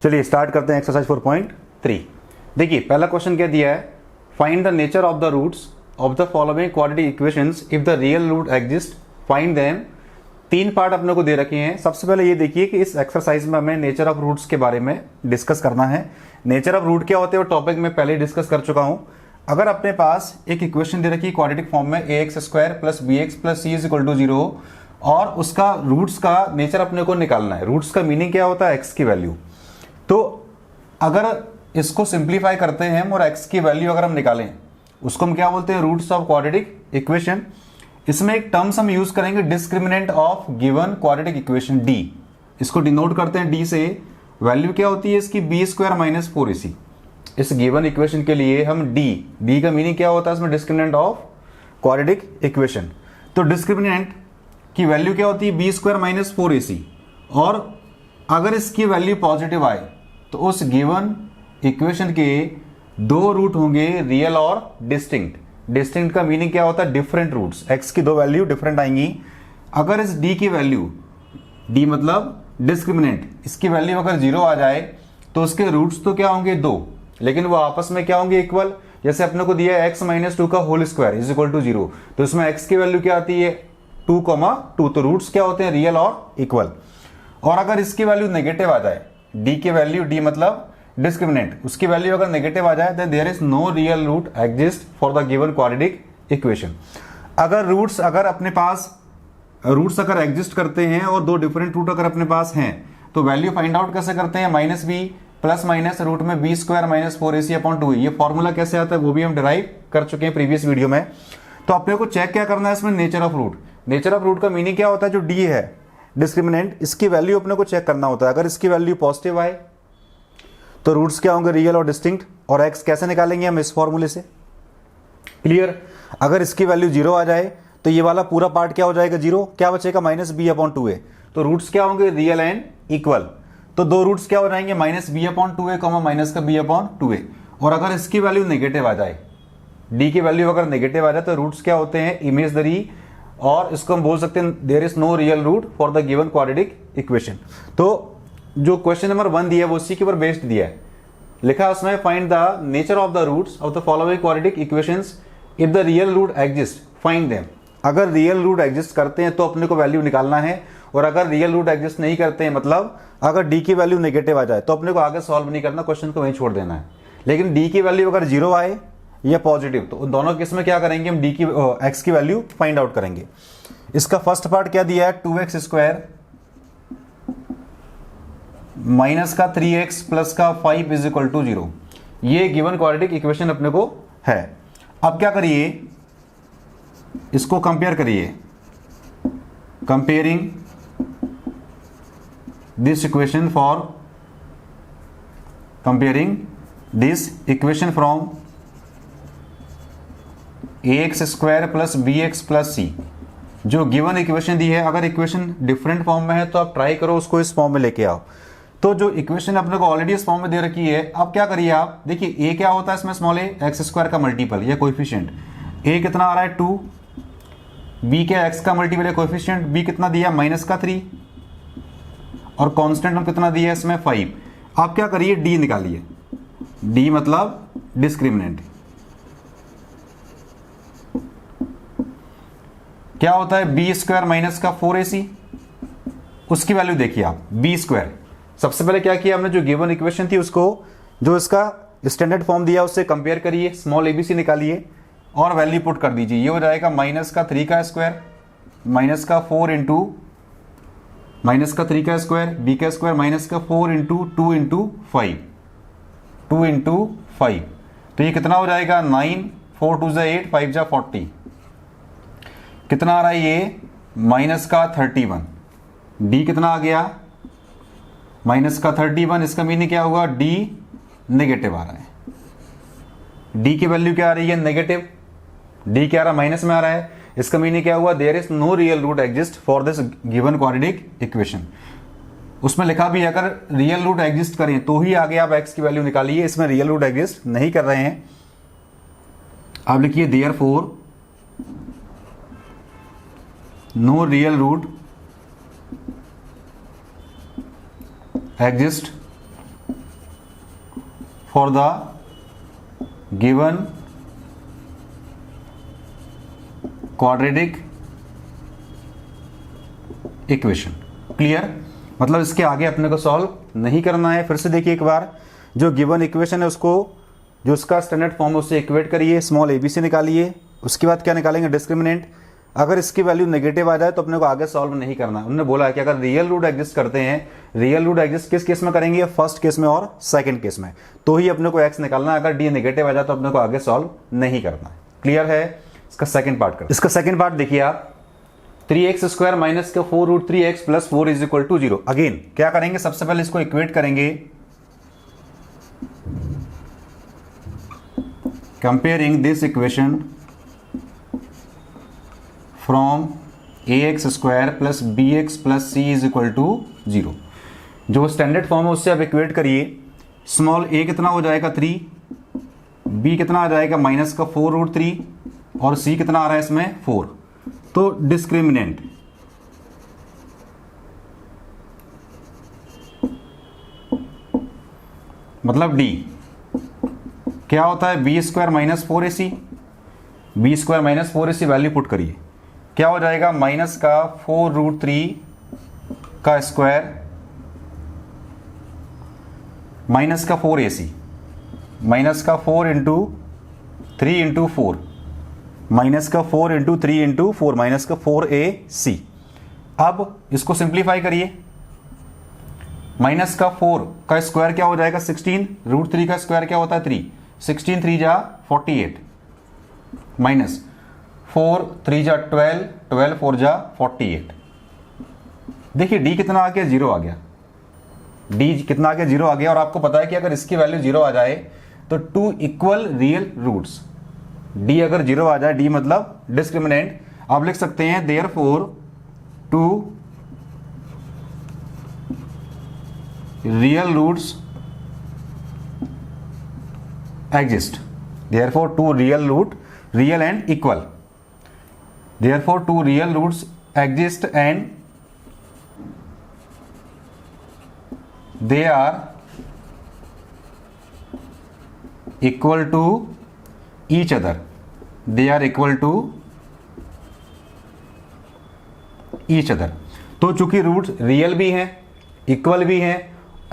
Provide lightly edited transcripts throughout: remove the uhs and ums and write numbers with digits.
चलिए स्टार्ट करते हैं एक्सरसाइज 4.3। देखिए पहला क्वेश्चन क्या दिया है, find the nature of the roots of the following quadratic equations if the real root exist, find them. तीन पार्ट अपने को दे रखे हैं। सबसे पहले ये देखिए कि इस एक्सरसाइज में हमें नेचर ऑफ रूट्स के बारे में डिस्कस करना है। नेचर ऑफ रूट क्या होते हैं वो टॉपिक में पहले ही डिस्कस कर चुका हूं। अगर अपने पास एक इक्वेशन दे रखी है क्वाड्रेटिक फॉर्म में ax² plus bx plus c is equal to 0 और उसका रूट्स का नेचर अपने को निकालना है। रूट्स का मीनिंग क्या होता है, x की वैल्यू। तो अगर इसको सिंप्लीफाई करते हैं हम और x की वैल्यू अगर हम निकालें उसको हम क्या बोलते हैं, रूट्स ऑफ क्वाड्रेटिक इक्वेशन। इसमें एक टर्म्स हम यूज करेंगे discriminant of given quadratic equation d। इसको डिनोट करते हैं d से। वैल्यू क्या होती है इसकी b² माइनस 4ac। इस गिवन इक्वेशन के लिए हम d का मीनिंग क्या होता है इसमें, डिस्क्रिमिनेंट ऑफ क्वाड्रेटिक इक्वेशन। तो डिस्क्रिमिनेंट की वैल्यू क्या होती है b² माइनस 4ac और अगर इसकी वैल्यू पॉजिटिव आए तो उस गिवन इक्वेशन के दो रूट होंगे रियल और डिस्टिंक्ट। डिस्टिंक्ट का मीनिंग क्या होता है, डिफरेंट रूट्स। x की दो वैल्यू डिफरेंट आएंगी। अगर इस d की वैल्यू, d मतलब डिस्क्रिमिनेंट, इसकी वैल्यू अगर 0 आ जाए तो उसके रूट्स तो क्या होंगे, दो, लेकिन वो आपस में क्या होंगे, इक्वल। जैसे अपने को दिया है x माइनस 2 का whole square is equal to 0, तो इसमें x की वैल्यू क्या आती है 2,2, तो रूट्स क्या होते हैं, रियल और इक्वल। और अगर इसकी वैल्यू नेगेटिव आ जाए, d की वैल्यू, d मतलब डिस्क्रिमिनेंट, उसकी वैल्यू अगर नेगेटिव आ जाए then there is no real root exist for the given quadratic equation. अगर रूट्स अगर अपने पास रूट्स अगर एग्जिस्ट करते हैं और दो डिफरेंट रूट अगर अपने पास हैं तो वैल्यू फाइंड आउट कैसे करते हैं, minus b plus minus root में b² माइनस 4ac अपॉन 2। ये फॉर्मूला कैसे आता है वो भी हम डिराइव कर चुके हैं प्रीवियस वीडियो में। तो अपने को चेक क्या करना है इसमें, nature of root. Nature of root का मीनिंग क्या होता है, जो d है डिस्क्रिमिनेंट, इसकी वैल्यू अपने को चेक करना होता है। अगर इसकी वैल्यू पॉजिटिव आए तो रूट्स क्या होंगे, रियल और डिस्टिंक्ट। और x कैसे निकालेंगे हम, इस फॉर्मूले से। क्लियर। अगर इसकी वैल्यू 0 आ जाए तो ये वाला पूरा पार्ट क्या हो जाएगा, 0, क्या बचेगा माइनस b अपॉन 2a। तो रूट्स क्या होंगे, रियल एंड इक्वल। तो दो रूट्स क्या हो जाएंगे, minus b upon 2a minus का b अपॉन 2a। और अगर इसकी वैल्यू नेगेटिव आ जाए, d की वैल्यू अगर नेगेटिव आ जाए तो रूट्स क्या होते हैं, इमेजनरी। और इसको हम बोल सकते हैं there is no real root for the given quadratic equation. तो जो क्वेश्चन नंबर 1 दिया है वो उसी के ऊपर बेस्ड दिया है। लिखा है उसमें find the nature of the roots of the following quadratic equations if the real root exist, find them. अगर रियल रूट एग्जिस्ट करते हैं तो अपने को वैल्यू निकालना है, और अगर रियल रूट एग्जिस्ट नहीं करते हैं, मतलब अगर d की वैल्यू नेगेटिव आ जाए तो अपने को आगे सॉल्व नहीं करना, क्वेश्चन को वहीं छोड़ देना है। लेकिन d की वैल्यू अगर 0 आए या पॉजिटिव, तो उन दोनों केस में क्या करेंगे हम, x की वैल्यू फाइंड आउट करेंगे। इसका फर्स्ट पार्ट क्या दिया है, 2x² माइनस का 3x प्लस का 5 इज इक्वल टू 0। ये गिवन क्वाड्रेटिक इक्वेशन अपने को है। अब क्या करिए, इसको कंपेयर करिए, comparing this equation for comparing this equation from ax² plus bx plus c। जो गिवन इक्वेशन दी है, अगर इक्वेशन डिफरेंट फॉर्म में है तो आप ट्राई करो उसको इस फॉर्म में लेके आओ। तो जो इक्वेशन अपने को ऑलरेडी इस फॉर्म में दे रखी है, अब क्या करिए आप, देखिए a क्या होता है इसमें, स्मॉल a, x² का मल्टीपल या कोएफिशिएंट। a कितना आ रहा है 2, b क्या x का मल्टीपल या कोएफिशिएंट, b कितना दिया माइनस का 3, और कांस्टेंट हम कितना दिया है इसमें 5। आप क्या करिए, d निकालिए। d मतलब डिस्क्रिमिनेंट। क्या होता है b² माइनस का 4ac, उसकी वैल्यू देखिए आप, b²। सबसे पहले क्या किया हमने, जो गिवन इक्वेशन थी उसको, जो इसका स्टैंडर्ड फॉर्म दिया उससे कंपेयर करिए, स्मॉल abc निकालिए और वैल्यू पुट कर दीजिए। ये हो जाएगा माइनस का 3 का स्क्वायर माइनस का 4 इंटू माइनस का 3 का स्क्वायर, b का स्क्वायर माइनस का 4 इंटू 2 इंटू 5, 2 इंटू 5। तो ये कितना हो जाएगा 9, 4 2 8, 5 जा 40। कितना आ रहा है ये, माइनस का 31। d कितना आ गया, माइनस का 31। इसका मीनिंग क्या होगा, d नेगेटिव आ रहा है। d की वैल्यू क्या आ रही है, नेगेटिव। d क्या आ रहा है, माइनस में आ रहा है। इसका मीनिंग क्या हुआ, there is no real root exist for this given quadratic equation. उसमें लिखा भी है अगर रियल रूट एग्जिस्ट करें तो ही आगे आप x की वैल्यू निकालिए। इसमें रियल रूट एग्जिस्ट नहीं कर रहे हैं, आप लिखिए therefore no real root exist for the given quadratic equation. Clear? मतलब इसके आगे अपने को सॉल्व नहीं करना है। फिर से देखिए एक बार, जो गिवन इक्वेशन है उसको, जो उसका स्टैंडर्ड फॉर्म है उससे इक्वेट करिए, स्मॉल ABC निकालिए, उसके बाद क्या निकालेंगे, डिस्क्रिमिनेंट। अगर इसकी वैल्यू नेगेटिव आ जाए तो अपने को आगे सॉल्व नहीं करना। उन्होंने बोला है कि अगर रियल रूट एग्जिस्ट करते हैं, रियल रूट एग्जिस्ट किस केस में करेंगे, फर्स्ट केस में और सेकंड केस में, तो ही अपने को x निकालना है। अगर d नेगेटिव आ जाए तो अपने को आगे सॉल्व नहीं करना है। क्लियर है? इसका सेकंड पार्ट कर, इसका सेकंड पार्ट देखिए आप, 3x² माइनस का 4√3x plus 4 is equal to 0। Again क्या करेंगे, सबसे पहले इसको इक्वेट करेंगे, comparing this equation from ax² plus bx plus c is equal to 0। जो स्टैंडर्ड फॉर्म है उससे आप इक्वेट करिए। स्मॉल a कितना हो जाएगा 3, b कितना आ जाएगा माइनस का 4√3 और c कितना आ रहा है इसमें 4। तो डिस्क्रिमिनेंट मतलब d क्या होता है, b² minus 4ac, b² minus 4ac value put करिए, क्या हो जाएगा, माइनस का 4√3 का स्क्वायर माइनस का 4ac, माइनस का 4 इंटू 3 इंटू 4, माइनस का 4 इंटू 3 इंटू 4, माइनस का 4ac। अब इसको सिंप्लीफाई करिए, माइनस का 4 का स्क्वायर क्या हो जाएगा 16, √3 का स्क्वायर क्या होता है 3, 16 3 जा 48, माइनस 4 3 जा 12, 12 4 जा 48। देखिए d कितना आ गया, 0 आ गया, d कितना आ गया, 0 आ गया। और आपको पता है कि अगर इसकी वैल्यू 0 आ जाए तो 2 इक्वल रियल रूट्स, d अगर 0 आ जाए, d मतलब डिस्क्रिमिनेंट, आप लिख सकते हैं therefore 2 real roots exist, therefore 2 real root, real and equal, therefore 2 real roots exist and they are equal to each other, they are equal to each other। तो चूंकि roots real भी हैं, equal भी हैं,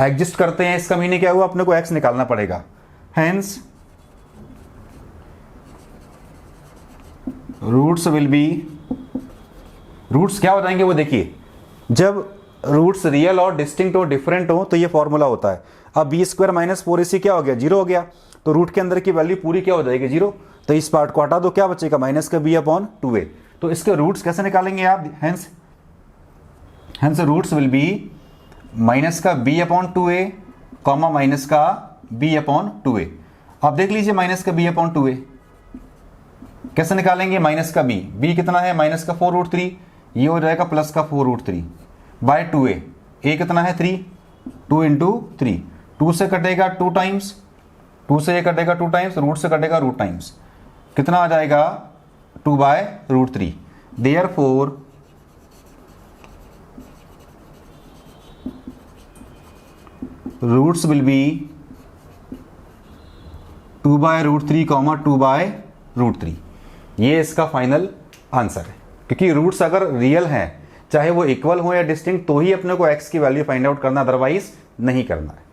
एग्जिस्ट करते हैं, इसका meaning क्या हुआ, अपने को x निकालना पड़ेगा। Hence roots will be, roots क्या हो जाएंगे वो देखिए, जब रूट्स रियल और डिस्टिंक्ट हो, डिफरेंट हो, तो ये फॉर्मूला होता है। अब b² माइनस 4ac क्या हो गया, 0 हो गया, तो रूट के अंदर की वैल्यू पूरी क्या हो जाएगी 0। तो इस पार्ट को हटा दो, क्या बचेगा, माइनस का b/2a। तो इसके रूट्स कैसे निकालेंगे आप, hence roots will be minus का b/2a कॉमा माइनस का b/2a। आप देख लीजिए माइनस का b/2a कैसे निकालेंगे, माइनस का b कितना है, माइनस का 4√3, ये हो जाएगा प्लस का 4√3 बाय 2a, a कितना है 3, 2 इंटू 3, 2 से कटेगा 2 टाइम्स, 2 से ये कटेगा 2 टाइम्स, रूट से कटेगा रूट टाइम्स, कितना आ जाएगा 2/√3। Therefore roots will be 2/√3 comma 2/√3। ये इसका फाइनल आंसर है, क्योंकि रूट्स अगर रियल हैं, चाहे वो इक्वल हो या डिस्टिंक्ट, तो ही अपने को x की वैल्यू फाइंड आउट करना, अदरवाइज नहीं करना है।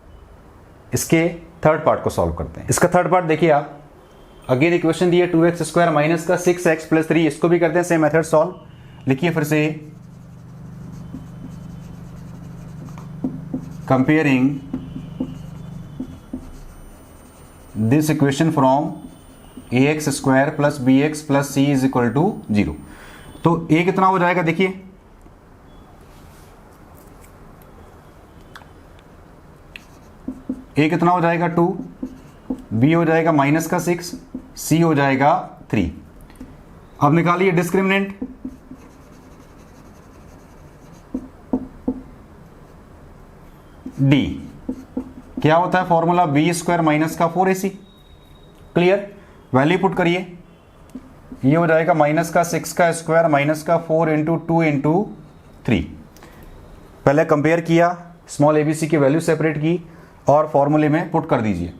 इसके थर्ड पार्ट को सॉल्व करते हैं। इसका थर्ड पार्ट देखिए आप, अगेन इक्वेशन दी है 2x² माइनस का 6x प्लस 3, इसको भी करते हैं सेम मेथड सॉल्व। लिखिए फिर से, comparing this equation from ax² plus bx plus c is equal to 0। तो a कितना हो जाएगा, देखिए a कितना हो जाएगा 2, b हो जाएगा माइनस का 6, c हो जाएगा 3। अब निकालिए डिस्क्रिमिनेंट, d क्या होता है फॉर्मूला, b² माइनस का 4ac। क्लियर, वैल्यू पुट करिए, ये हो जाएगा माइनस का 6 का स्क्वायर माइनस का 4 इंटू 2 इंटू 3। पहले कंपेयर किया, स्मॉल abc की वैल्यू सेपरेट की और फॉर्मूले में पुट कर दीजिए।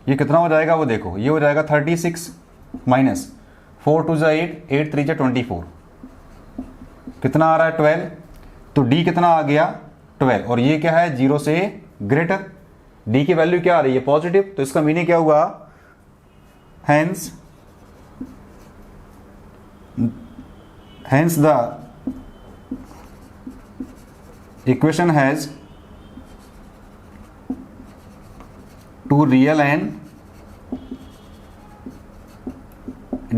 ये कितना हो जाएगा वो देखो, ये हो जाएगा 36 माइनस 4 2 8, 8 3 24, कितना आ रहा है 12। तो डी कितना आ गया 12, और ये क्या है 0 से ग्रेटर, डी की वैल्यू क्या आ रही है पॉजिटिव। तो इसका मीनिंग क्या हुआ, hence the equation has two real and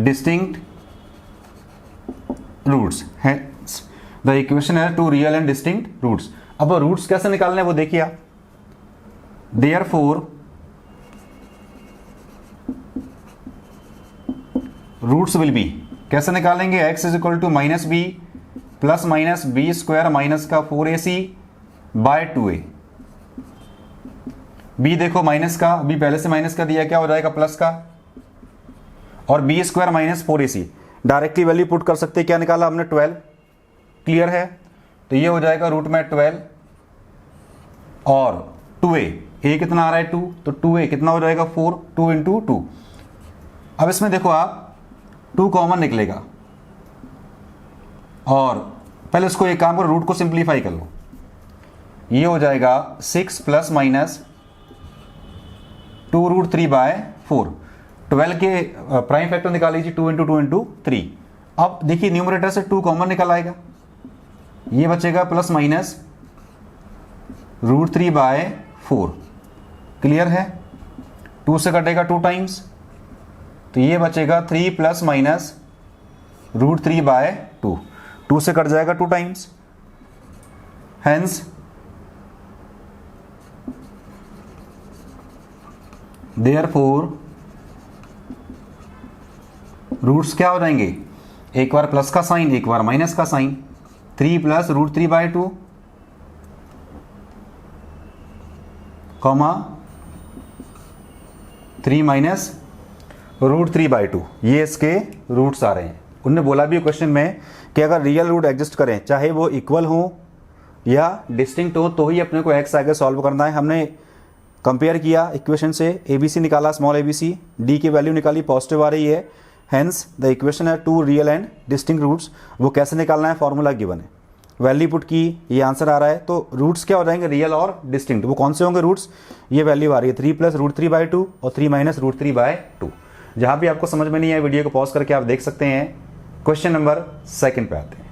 distinct roots. Hence the equation has two real and distinct roots. अब रूट्स कैसे निकालने हैं वो देखिए आप। Therefore रूट्स विल बी, कैसे निकालेंगे, x is equal to minus b plus minus b square minus का 4ac बाय 2a। b देखो माइनस का, b पहले से माइनस का दिया, क्या हो जाएगा प्लस का, और b square minus 4ac directly value put कर सकते हैं, क्या निकाला हमने 12, क्लियर है। तो ये हो जाएगा रूट में 12 और 2a, a कितना आ रहा है 2, तो 2a कितना हो जाएगा 4, 2 इंटू 2। अब इसमें देखो आप 2 कॉमन निकलेगा, और पहले इसको एक काम करो, रूट को सिंप्लीफाई कर लो, ये हो जाएगा 6 प्लस माइनस 2 रूट 3 बाय 4। 12 के प्राइम फैक्टर निकाल लीजिए, 2 इंटू 2 इंटू 3। अब देखिए न्यूमरेटर से 2 कॉमन निकल आएगा, ये बचेगा plus minus root 3 by 4, clear है। 2 से कटेगा 2 टाइम्स, तो ये बचेगा 3 प्लस माइनस रूट 3 बाय 2, 2 से कट जाएगा 2 टाइम्स। हेंस देयरफॉर रूट्स क्या हो जाएंगे, एक बार प्लस का साइन एक बार माइनस का sign, 3 plus root 3 by 2 comma 3 minus root 3 by 2, ये इसके रूट्स आ रहे हैं। उनने बोला भी क्वेश्चन में कि अगर रियल रूट एग्जिस्ट करें, चाहे वो इक्वल हो या डिस्टिंक्ट हो, तो ही अपने को एक्स आगे सॉल्व करना है। हमने कंपेयर किया इक्वेशन से, ABC निकाला स्मॉल ABC, D की वैल्यू निकाली पॉजिटिव आ रही है, हेंस द इक्वेशन है 2 रियल एंड डिस्टिंक्ट रूट्स। वो कैसे निकालना है, फॉर्मूला गिवन है, वैल्यू पुट की, ये आंसर आ रहा है। तो रूट्स क्या हो जाएंगे, रियल और डिस्टिंक्ट। वो कौन से होंगे रूट्स, ये वैल्यू आ रही है 3 प्लस रूट 3 बाई 2 और 3 माइनस रूट 3 बाय 2। जहां भी आपको समझ में नहीं आए वीडियो को पॉज करके आप देख सकते हैं। क्वेश्चन नंबर 2 पे आते हैं।